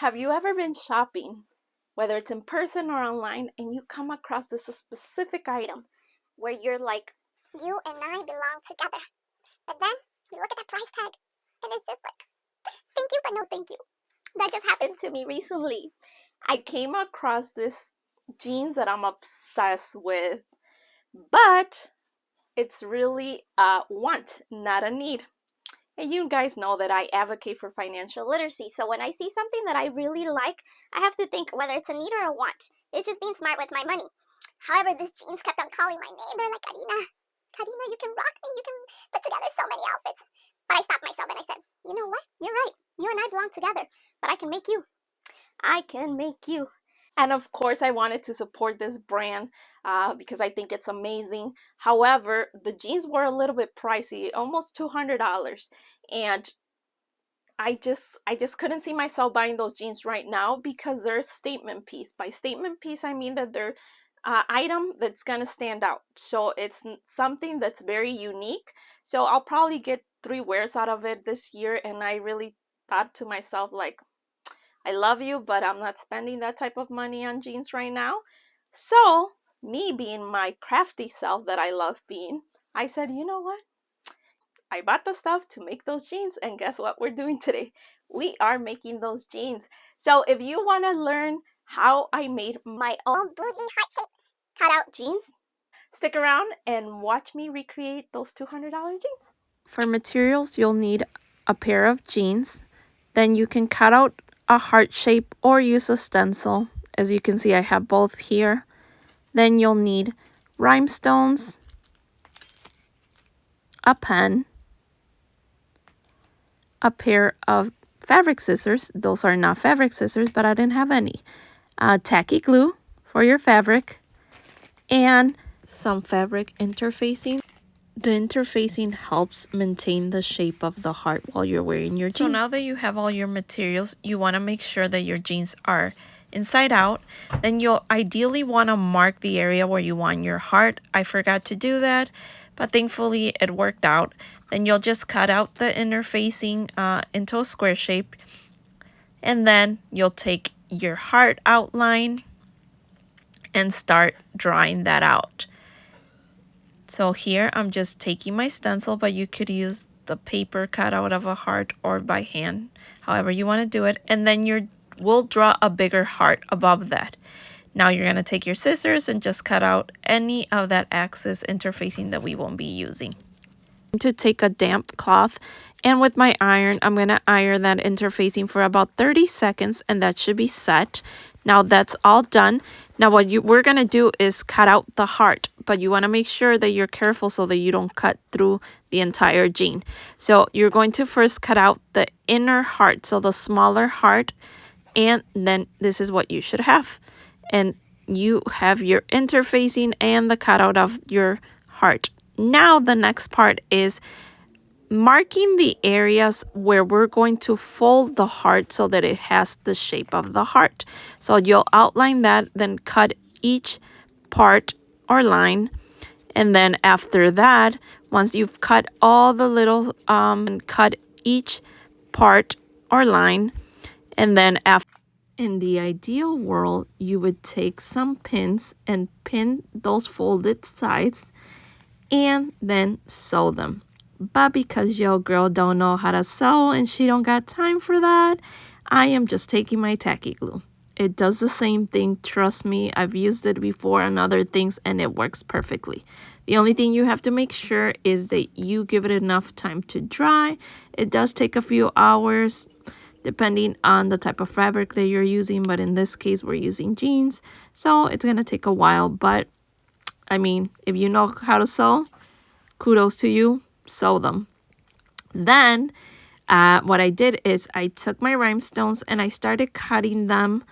Have you ever been shopping, whether it's in person or online, and you come across this specific item where you're like, you and I belong together. But then you look at the price tag and it's just like, thank you, but no thank you. that just happened to me recently. I came across this jeans that I'm obsessed with, but it's really a want, not a need. And you guys know that I advocate for financial literacy. So when I see something that I really like, I have to think whether it's a need or a want. It's just being smart with my money. However, these jeans kept on calling my name. They're like, Karina, you can rock me. You can put together so many outfits. But I stopped myself and I said, you know what? You're right. You and I belong together. But I can make you. I can make you. And of course, I wanted to support this brand because I think it's amazing. However, the jeans were a little bit pricey, almost $200. And I just couldn't see myself buying those jeans right now because they're a statement piece. By statement piece, I mean that they're item that's gonna stand out. So it's something that's very unique. So I'll probably get 3 wears out of it this year, and I really thought to myself, like, I love you, but I'm not spending that type of money on jeans right now. So me being my crafty self that I love being, I said, you know what? I bought the stuff to make those jeans, and guess what we're doing today? We are making those jeans. So if you want to learn how I made my own bougie heart shape cutout jeans, stick around and watch me recreate those $200 jeans. For materials, you'll need a pair of jeans. Then you can cut out a heart shape or use a stencil. As you can see, I have both here. Then you'll need rhinestones, a pen, a pair of fabric scissors. Those are not fabric scissors, but I didn't have any. Tacky glue for your fabric, and some fabric interfacing. The interfacing helps maintain the shape of the heart while you're wearing your jeans. So now that you have all your materials, you want to make sure that your jeans are inside out. Then you'll ideally want to mark the area where you want your heart. I forgot to do that, but thankfully it worked out. Then you'll just cut out the interfacing into a square shape. And then you'll take your heart outline and start drawing that out. So here I'm just taking my stencil, but you could use the paper cutout of a heart or by hand, however you want to do it. And then we'll draw a bigger heart above that. Now you're going to take your scissors and just cut out any of that axis interfacing that we won't be using. To take a damp cloth, and with my iron, I'm going to iron that interfacing for about 30 seconds, and that should be set. Now that's all done. Now what we're going to do is cut out the heart, but you want to make sure that you're careful so that you don't cut through the entire jean. So you're going to first cut out the inner heart, so the smaller heart, and then this is what you should have. And you have your interfacing and the cutout of your heart. Now the next part is marking the areas where we're going to fold the heart so that it has the shape of the heart. So you'll outline that, then cut each part or line. And then after that, once you've cut all the little, cut each part or line. And then after, in the ideal world, you would take some pins and pin those folded sides and then sew them. But because your girl don't know how to sew and she don't got time for that, I am just taking my tacky glue. It does the same thing, trust me. I've used it before on other things and it works perfectly. The only thing you have to make sure is that you give it enough time to dry. It does take a few hours depending on the type of fabric that you're using, but in this case we're using jeans, so it's gonna take a while. But I mean, if you know how to sew, kudos to you, sew them. Then what I did is I took my rhinestones and I started cutting them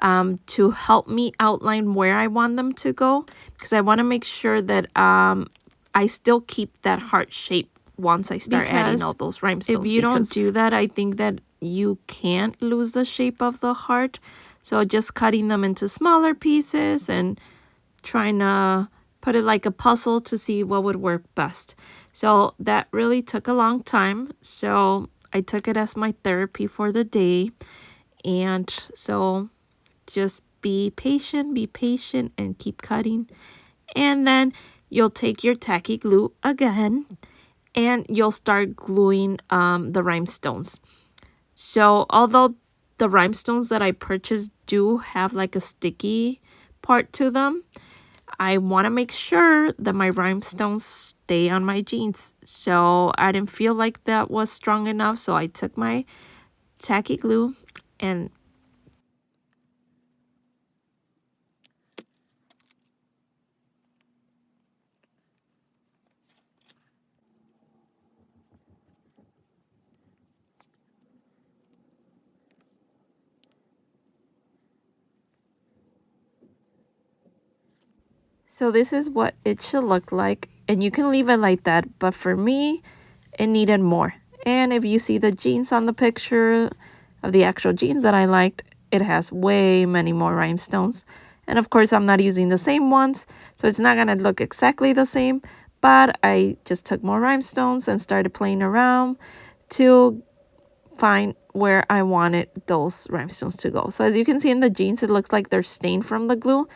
to help me outline where I want them to go, because I want to make sure that I still keep that heart shape once I start adding all those rhinestones. If you don't do that, I think that you can't lose the shape of the heart. So just cutting them into smaller pieces and trying to put it like a puzzle to see what would work best. So that really took a long time. So I took it as my therapy for the day. And so just be patient, and keep cutting. And then you'll take your tacky glue again, and you'll start gluing the rhinestones. So although the rhinestones that I purchased do have like a sticky part to them, I want to make sure that my rhinestones stay on my jeans. So I didn't feel like that was strong enough, so I took my tacky glue and so this is what it should look like. And you can leave it like that, but for me, it needed more. And if you see the jeans on the picture of the actual jeans that I liked, it has way many more rhinestones. And of course, I'm not using the same ones, so it's not gonna look exactly the same, but I just took more rhinestones and started playing around to find where I wanted those rhinestones to go. So as you can see in the jeans, it looks like they're stained from the glue,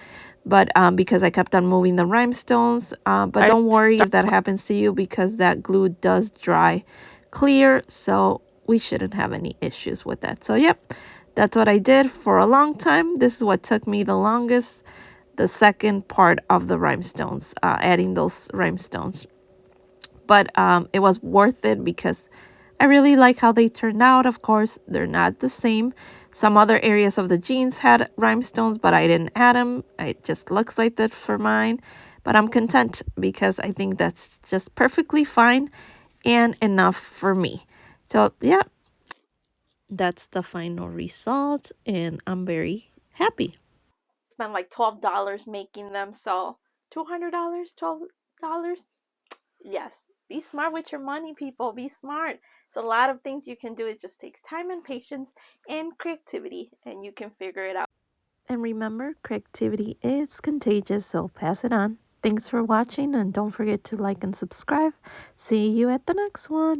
but because I kept on moving the rhinestones. But don't worry if that happens to you, because that glue does dry clear, so we shouldn't have any issues with that. So yep, that's what I did for a long time. This is what took me the longest, the second part of the rhinestones, adding those rhinestones. But it was worth it because I really like how they turned out. Of course, they're not the same. Some other areas of the jeans had rhinestones, but I didn't add them. It just looks like that for mine. But I'm content because I think that's just perfectly fine and enough for me. So yeah, that's the final result, and I'm very happy. Spent like $12 making them, so $200, $12. Yes, be smart with your money, people. Be smart. So a lot of things you can do. It just takes time and patience and creativity, and you can figure it out. And remember, creativity is contagious, so pass it on. Thanks for watching, and don't forget to like and subscribe. See you at the next one.